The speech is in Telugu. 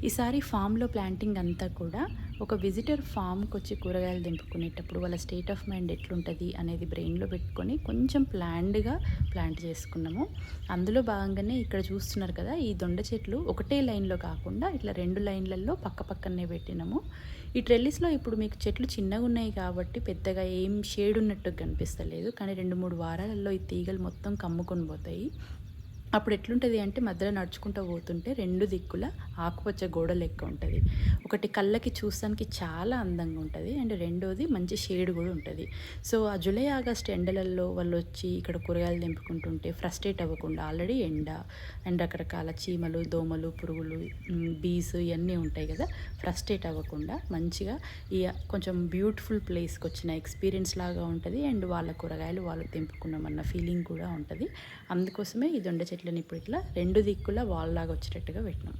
ఈసారి ఫామ్‌లో ప్లాంటింగ్ అంతా కూడా ఒక విజిటర్ ఫామ్‌కొచ్చి కూరగాయలు తెంపుకునేటప్పుడు వాళ్ళ స్టేట్ ఆఫ్ మైండ్ ఎట్లుంటది అనేది బ్రెయిన్‌లో పెట్టుకొని కొంచెం ప్లాన్డ్‌గా ప్లాంట్ చేసుకున్నాము. అందులో భాగంగానే ఇక్కడ చూస్తున్నారు కదా! ఈ దొండ చెట్లు ఒకటే లైన్‌లో కాకుండా ఇట్లా 2 లైన్‌లలో పక్కపక్కనే పెట్టినాము. ఈ ట్రెల్లిస్‌లో ఇప్పుడు మీకు చెట్లు చిన్నగున్నాయి కాబట్టి పెద్దగా ఏం షేడ్ ఉన్నట్టు కనిపిస్తలేదు. కానీ 2, 3 వారాలలో ఈ తీగలు మొత్తం కమ్ముకొని పోతాయి. అప్పుడు ఎట్లుంటది అంటే మధ్యలో నడుచుకుంటూ పోతుంటే 2 దిక్కుల ఆకుపచ్చ గోడ లెక్క ఉంటది. ఒకటి కళ్ళకి చూస్తానికి చాలా అందంగా ఉంటది. అండ్ రెండోది మంచి షేడ్ గూడా ఉంటది. సో, ఆ జూలై, ఆగస్ట్ ఎండలల్లో వాళ్ళొచ్చి ఇక్కడ కూరగాయలు తెంపుకుంటుంటే ఫ్రస్ట్రేట్ అవ్వకుండా ఆల్రెడీ ఎండ అండ్ రకరకాల చీమలు, దోమలు, పురుగులు, బీస్ ఇయన్నీ ఉంటాయి గదా! ఫ్రస్ట్రేట్ అవ్వకుండా మంచిగా ఈ కొంచెం బ్యూటిఫుల్ ప్లేస్‌కొచ్చిన ఎక్స్‌పీరియన్స్ లాగా ఉంటది. అండ్ వాళ్ళ కూరగాయలు వాళ్ళు తెంపుకున్నామన్న ఫీలింగ్ కూడా ఉంటది. అందుకోసమే ఈ దొండ చెట్లని ఇప్పుడు ఇట్లా 2 దిక్కులా వాల్ లాగా వచ్చేటట్టుగా పెట్టినాం.